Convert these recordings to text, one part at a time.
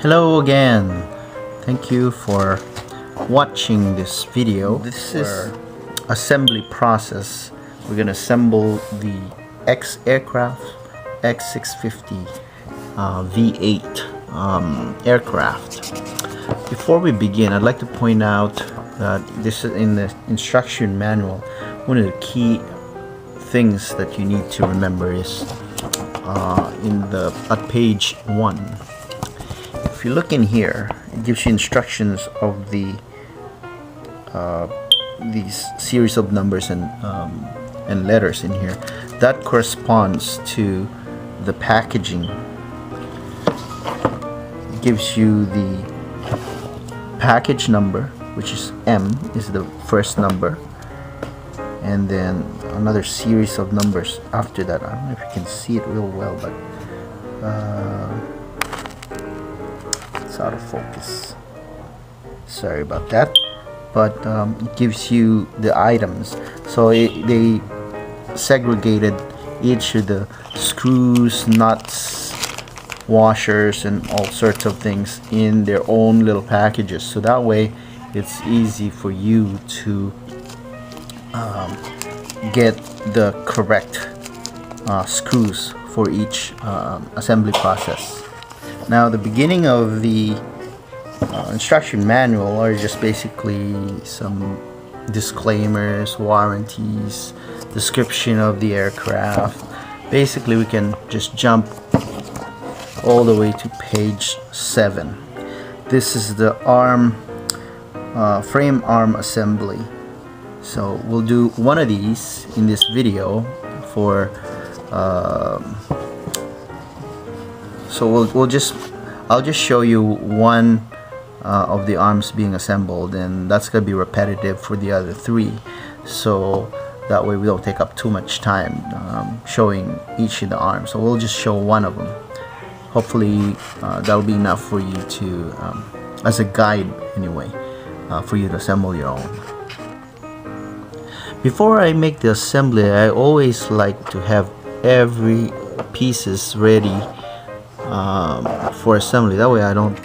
Hello again. Thank you for watching this video. This is assembly process. We're gonna assemble the Xaircraft X650 V8 aircraft. Before we begin, I'd like to point out that this is in the instruction manual. One of the key things that you need to remember is at page 1. If you look in here, it gives you instructions of the these series of numbers and letters in here. That corresponds to the packaging. It gives you the package number, which is M, is the first number, and then another series of numbers after that. I don't know if you can see it real well, but it's out of focus. Sorry about that. But it gives you the items. So they segregated each of the screws, nuts, washers, and all sorts of things in their own little packages. So that way, it's easy for you to get the correct screws for each assembly process. Now, the beginning of the instruction manual are just basically some disclaimers, warranties, description of the aircraft. Basically, we can just jump all the way to page 7. This is the frame arm assembly. So we'll do one of these in this video for so I'll just show you one of the arms being assembled, and that's gonna be repetitive for the other 3, so that way we don't take up too much time showing each of the arms. So we'll just show one of them. Hopefully that'll be enough for you to as a guide anyway, for you to assemble your own. Before I make the assembly, I always like to have every pieces ready for assembly. That way I don't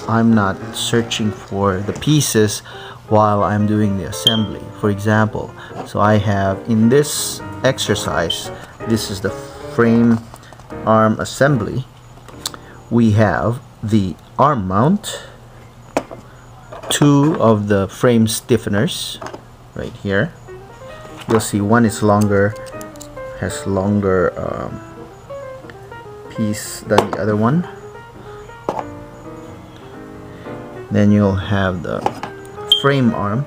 I'm not searching for the pieces while I'm doing the assembly. For example, so I have in this exercise, this is the frame arm assembly. We have the arm mount, 2 of the frame stiffeners right here. You'll see one is longer, has longer piece than the other one. Then you'll have the frame arm.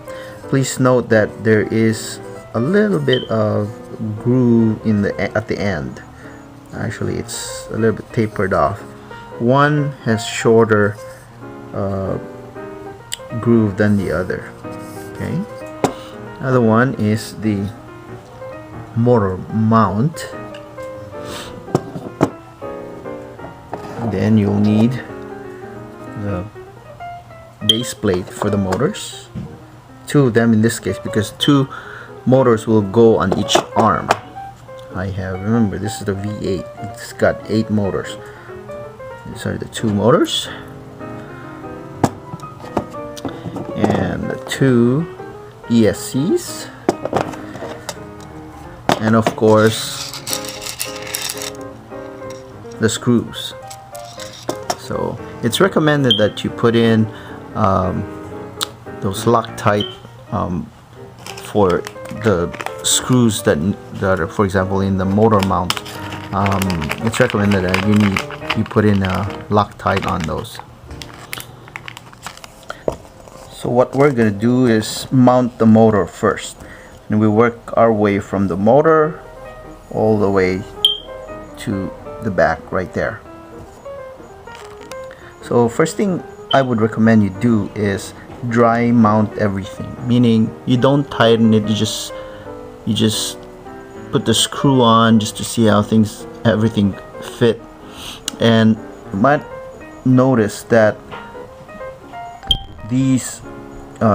Please note that there is a little bit of groove at the end. Actually, it's a little bit tapered off. One has shorter groove than the other. Okay. Another one is the motor mount. Then you'll need the base plate for the motors, 2 of them in this case, because 2 motors will go on each arm. Remember, this is the V8, it's got 8 motors. These are the 2 motors and the 2 ESCs, and of course the screws. So it's recommended that you put in those Loctite for the screws that are, for example, in the motor mount. It's recommended that you put in Loctite on those. So what we're gonna do is mount the motor first, and we work our way from the motor all the way to the back right there. So first thing I would recommend you do is dry mount everything, meaning you don't tighten it, you just put the screw on just to see how everything fit. And you might notice that these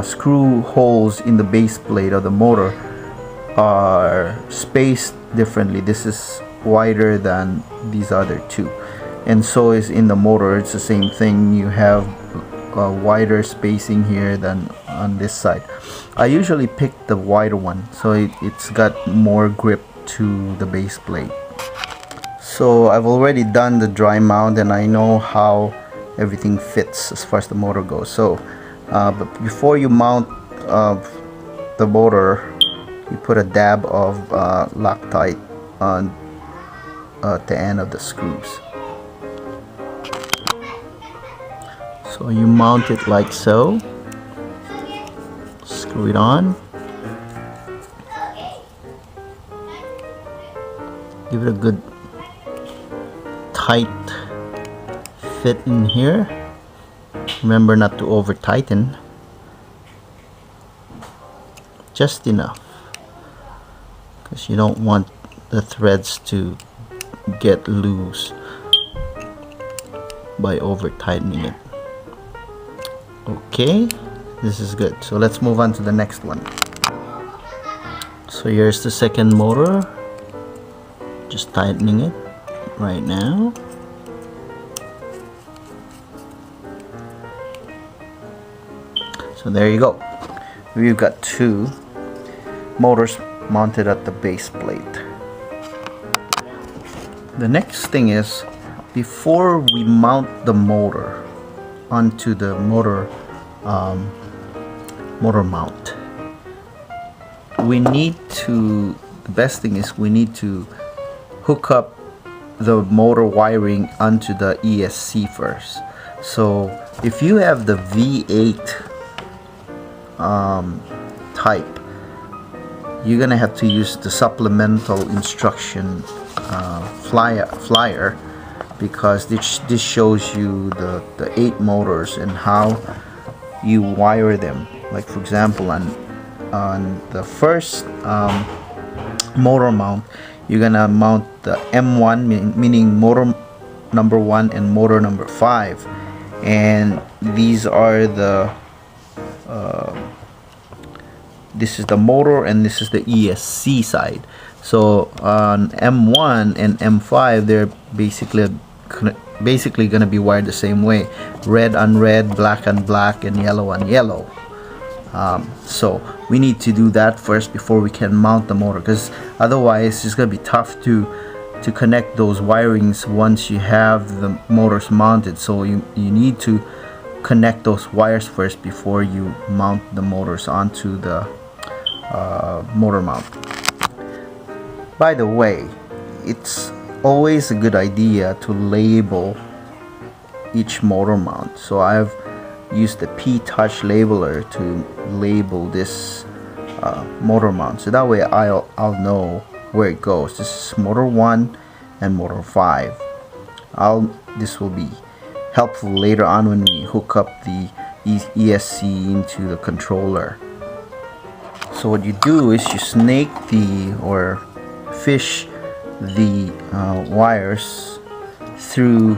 screw holes in the base plate of the motor are spaced differently. This is wider than these other 2. and so is in the motor. It's the same thing. You have a wider spacing here than on this side. I usually pick the wider one, so it's got more grip to the base plate. So I've already done the dry mount, and I know how everything fits as far as the motor goes. So but before you mount the motor, you put a dab of Loctite on the end of the screws. So you mount it like so, screw it on, give it a good tight fit in here. Remember not to over tighten, just enough, because you don't want the threads to get loose by over tightening it. Okay, this is good. So let's move on to the next one. So here's the second motor, just tightening it right now. So there you go. We've got two motors mounted at the base plate. The next thing is, before we mount the motor onto the motor mount, the best thing is we need to hook up the motor wiring onto the ESC first. So if you have the V8 type, you're gonna have to use the supplemental instruction flyer, because this shows you the 8 motors and how you wire them. Like for example, on the first motor mount, you're gonna mount the M1, meaning motor number 1 and motor number 5, and these are the this is the motor and this is the ESC side. So on M1 and M5, they're basically going to be wired the same way: red on red, black on black, and yellow on yellow. So we need to do that first before we can mount the motor, because otherwise it's going to be tough to connect those wirings once you have the motors mounted. So you need to connect those wires first before you mount the motors onto the motor mount. By the way, it's always a good idea to label each motor mount. So I've used the P-Touch labeler to label this motor mount, so that way I'll know where it goes. This is motor 1 and motor 5. This will be helpful later on when we hook up the ESC into the controller. So what you do is you snake or fish the wires through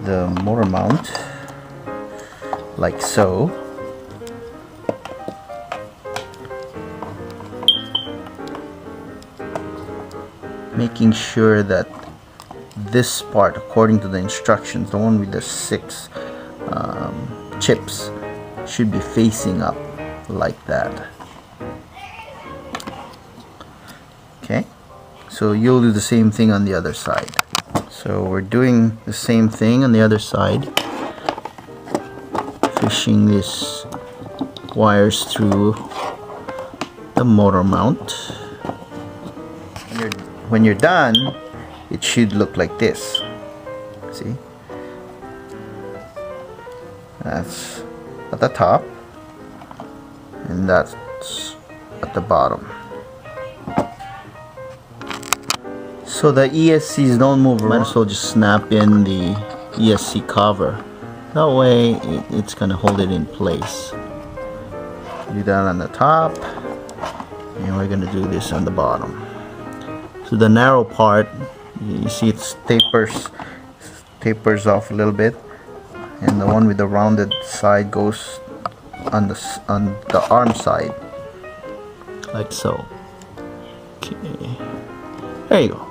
the motor mount like so. Making sure that this part, according to the instructions, the one with the 6 chips, should be facing up like that. Okay, so you'll do the same thing on the other side. So we're doing the same thing on the other side, fishing these wires through the motor mount. When you're done, it should look like this. See? That's at the top, and that's at the bottom. So the ESCs don't move around. Might as well just snap in the ESC cover. That way it's gonna hold it in place. Do that on the top, and we're gonna do this on the bottom. So the narrow part, you see it tapers off a little bit, and the one with the rounded side goes on the arm side, like so. Okay, there you go.